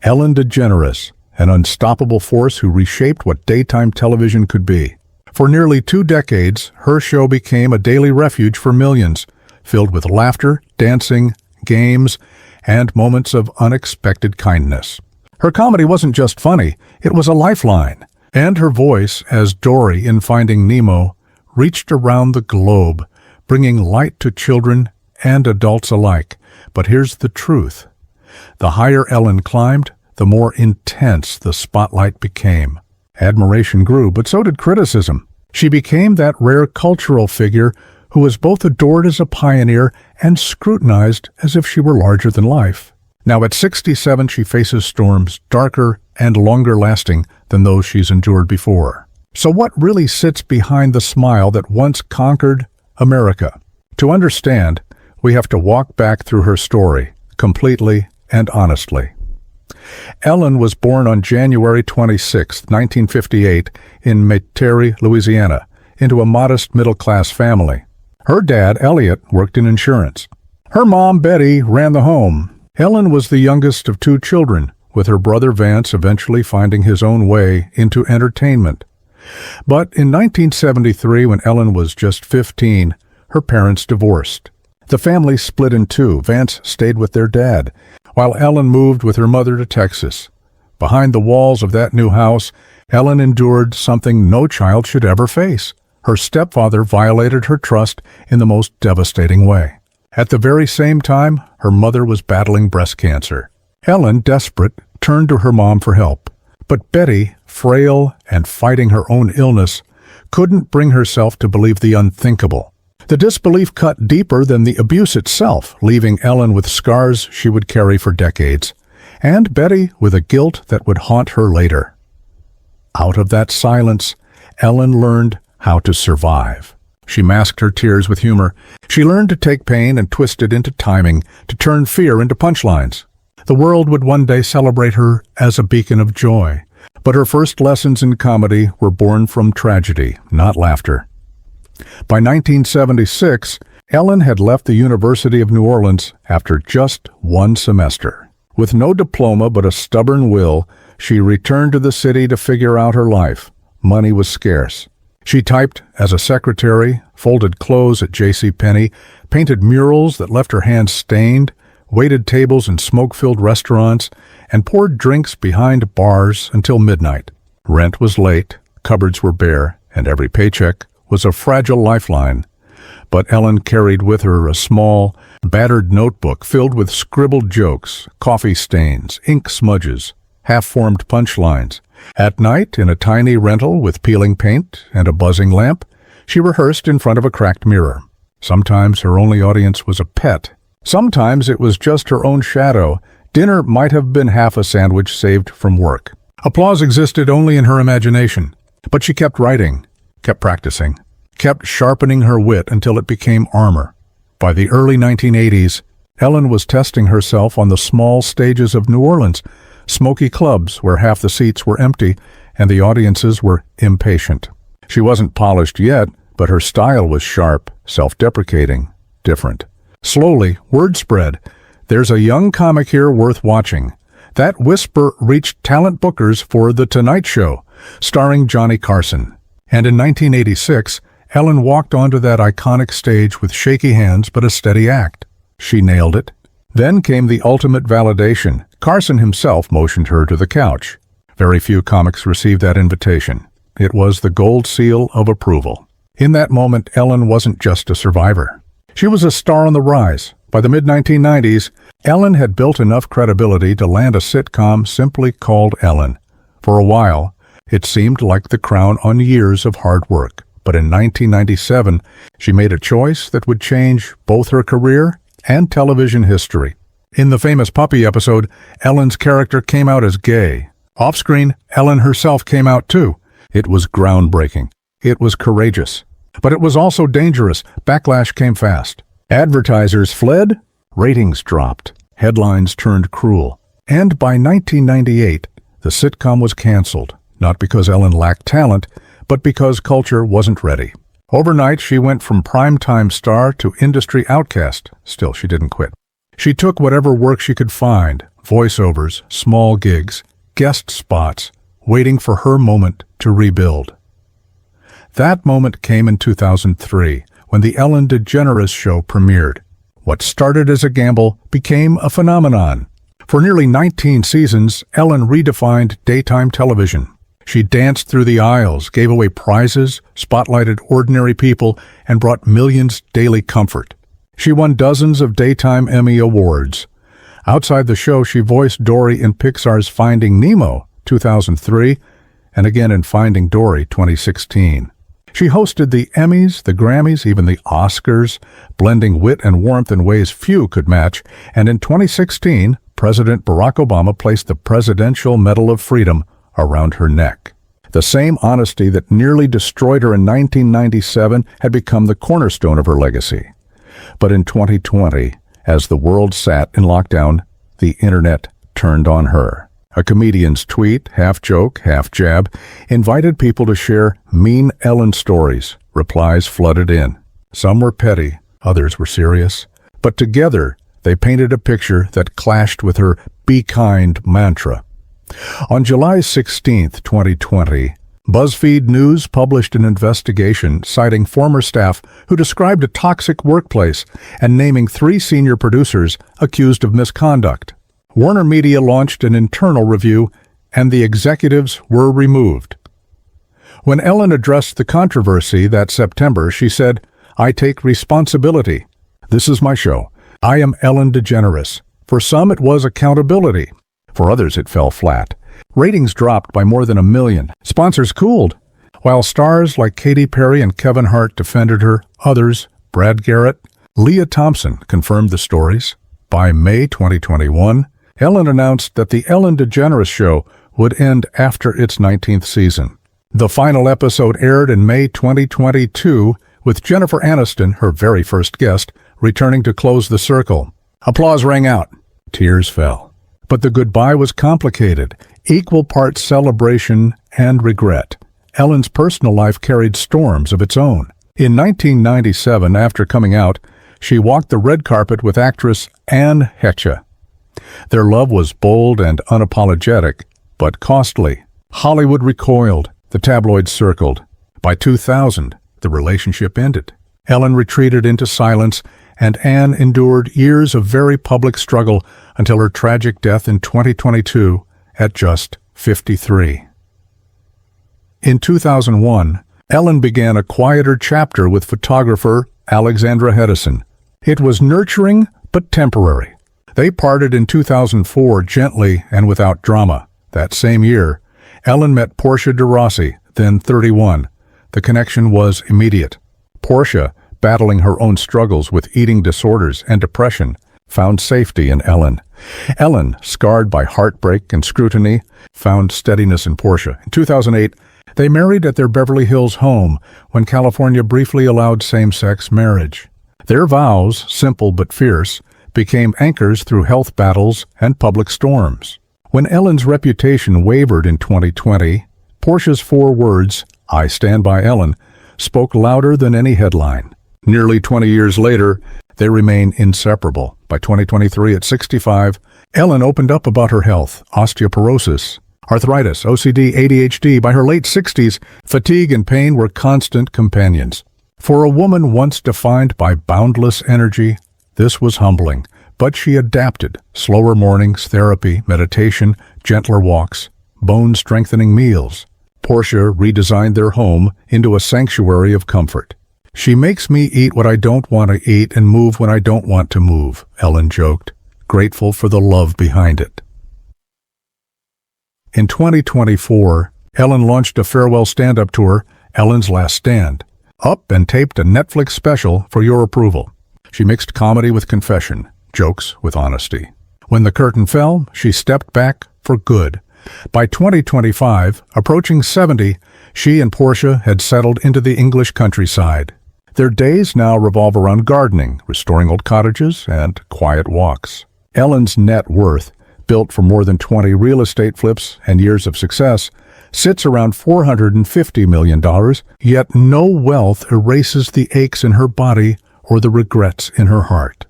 Ellen DeGeneres, an unstoppable force who reshaped what daytime television could be. For nearly 2 decades, her show became a daily refuge for millions, filled with laughter, dancing, games, and moments of unexpected kindness. Her comedy wasn't just funny, it was a lifeline. And her voice, as Dory in Finding Nemo, reached around the globe, bringing light to children and adults alike. But here's the truth. The higher Ellen climbed, the more intense the spotlight became. Admiration grew, but so did criticism. She became that rare cultural figure who was both adored as a pioneer and scrutinized as if she were larger than life. Now at 67, she faces storms darker and longer lasting than those she's endured before. So what really sits behind the smile that once conquered America? To understand, we have to walk back through her story, completely and honestly. Ellen was born on January 26, 1958, in Metairie, Louisiana, into a modest middle-class family. Her dad, Elliot, worked in insurance. Her mom, Betty, ran the home. Ellen was the youngest of 2 children, with her brother Vance eventually finding his own way into entertainment. But in 1973, when Ellen was just 15, her parents divorced. The family split in 2. Vance stayed with their dad, while Ellen moved with her mother to Texas. Behind the walls of that new house, Ellen endured something no child should ever face. Her stepfather violated her trust in the most devastating way. At the very same time, her mother was battling breast cancer. Ellen, desperate, turned to her mom for help. But Betty, frail and fighting her own illness, couldn't bring herself to believe the unthinkable. The disbelief cut deeper than the abuse itself, leaving Ellen with scars she would carry for decades, and Betty with a guilt that would haunt her later. Out of that silence, Ellen learned how to survive. She masked her tears with humor. She learned to take pain and twist it into timing, to turn fear into punchlines. The world would one day celebrate her as a beacon of joy. But her first lessons in comedy were born from tragedy, not laughter. By 1976, Ellen had left the University of New Orleans after just 1 semester. With no diploma but a stubborn will, she returned to the city to figure out her life. Money was scarce. She typed as a secretary, folded clothes at JCPenney, painted murals that left her hands stained, waited tables in smoke-filled restaurants, and poured drinks behind bars until midnight. Rent was late, cupboards were bare, and every paycheck was a fragile lifeline. But Ellen carried with her a small, battered notebook filled with scribbled jokes, coffee stains, ink smudges, half-formed punchlines. At night, in a tiny rental with peeling paint and a buzzing lamp, she rehearsed in front of a cracked mirror. Sometimes her only audience was a pet. Sometimes it was just her own shadow. Dinner might have been half a sandwich saved from work. Applause existed only in her imagination. But she kept writing, kept practicing, kept sharpening her wit until it became armor. By the early 1980s, Ellen was testing herself on the small stages of New Orleans, smoky clubs where half the seats were empty and the audiences were impatient. She wasn't polished yet, but her style was sharp, self-deprecating, different. Slowly, word spread. There's a young comic here worth watching. That whisper reached talent bookers for The Tonight Show, starring Johnny Carson. And in 1986, Ellen walked onto that iconic stage with shaky hands but a steady act. She nailed it. Then came the ultimate validation. Carson himself motioned her to the couch. Very few comics received that invitation. It was the gold seal of approval. In that moment, Ellen wasn't just a survivor. She was a star on the rise. By the mid-1990s, Ellen had built enough credibility to land a sitcom simply called Ellen. For a while, it seemed like the crown on years of hard work. But in 1997, she made a choice that would change both her career and television history. In the famous Puppy episode, Ellen's character came out as gay. Off-screen, Ellen herself came out too. It was groundbreaking. It was courageous. But it was also dangerous. Backlash came fast. Advertisers fled, ratings dropped, headlines turned cruel. And by 1998, the sitcom was canceled, not because Ellen lacked talent, but because culture wasn't ready. Overnight, she went from primetime star to industry outcast. Still, she didn't quit. She took whatever work she could find, Voiceovers, small gigs, guest spots, waiting for her moment to rebuild. That moment came in 2003, when the Ellen DeGeneres show premiered. What started as a gamble became a phenomenon. For nearly 19 seasons, Ellen redefined daytime television. She danced through the aisles, gave away prizes, spotlighted ordinary people, and brought millions daily comfort. She won dozens of Daytime Emmy Awards. Outside the show, she voiced Dory in Pixar's Finding Nemo, 2003, and again in Finding Dory, 2016. She hosted the Emmys, the Grammys, even the Oscars, blending wit and warmth in ways few could match, and in 2016, President Barack Obama placed the Presidential Medal of Freedom around her neck. The same honesty that nearly destroyed her in 1997 had become the cornerstone of her legacy. But in 2020, as the world sat in lockdown, the internet turned on her. A comedian's tweet, half joke, half jab, invited people to share mean Ellen stories. Replies flooded in. Some were petty, others were serious. But together, they painted a picture that clashed with her "be kind" mantra. On July 16, 2020, BuzzFeed News published an investigation citing former staff who described a toxic workplace and naming 3 senior producers accused of misconduct. Warner Media launched an internal review, and the executives were removed. When Ellen addressed the controversy that September, she said, "I take responsibility. This is my show. I am Ellen DeGeneres." For some, it was accountability. For others, it fell flat. Ratings dropped by more than 1 million. Sponsors cooled. While stars like Katy Perry and Kevin Hart defended her, others, Brad Garrett, Leah Thompson, confirmed the stories. By May 2021, Ellen announced that the Ellen DeGeneres Show would end after its 19th season. The final episode aired in May 2022, with Jennifer Aniston, her very first guest, returning to close the circle. Applause rang out. Tears fell. But the goodbye was complicated, equal parts celebration and regret. Ellen's personal life carried storms of its own. In 1997, after coming out, she walked the red carpet with actress Anne Heche. Their love was bold and unapologetic, but costly. Hollywood recoiled. The tabloids circled. By 2000, the relationship ended. Ellen retreated into silence, and Anne endured years of very public struggle until her tragic death in 2022 at just 53. In 2001, Ellen began a quieter chapter with photographer Alexandra Hedison. It was nurturing but temporary. They parted in 2004 gently and without drama. That same year, Ellen met Portia de Rossi, then 31. The connection was immediate. Portia, battling her own struggles with eating disorders and depression, found safety in Ellen. Ellen, scarred by heartbreak and scrutiny, found steadiness in Portia. In 2008, they married at their Beverly Hills home when California briefly allowed same-sex marriage. Their vows, simple but fierce, became anchors through health battles and public storms. When Ellen's reputation wavered in 2020, Portia's 4 words, "I stand by Ellen," spoke louder than any headline. Nearly 20 years later, they remain inseparable. By 2023, at 65, Ellen opened up about her health, osteoporosis, arthritis, OCD, ADHD. By her late 60s, fatigue and pain were constant companions. For a woman once defined by boundless energy, this was humbling, but she adapted. Slower mornings, therapy, meditation, gentler walks, bone-strengthening meals. Portia redesigned their home into a sanctuary of comfort. "She makes me eat what I don't want to eat and move when I don't want to move," Ellen joked, grateful for the love behind it. In 2024, Ellen launched a farewell stand-up tour, Ellen's Last Stand, up and taped a Netflix special for your approval. She mixed comedy with confession, jokes with honesty. When the curtain fell, she stepped back for good. By 2025, approaching 70, she and Portia had settled into the English countryside. Their days now revolve around gardening, restoring old cottages, and quiet walks. Ellen's net worth, built for more than 20 real estate flips and years of success, sits around $450 million, yet no wealth erases the aches in her body or the regrets in her heart.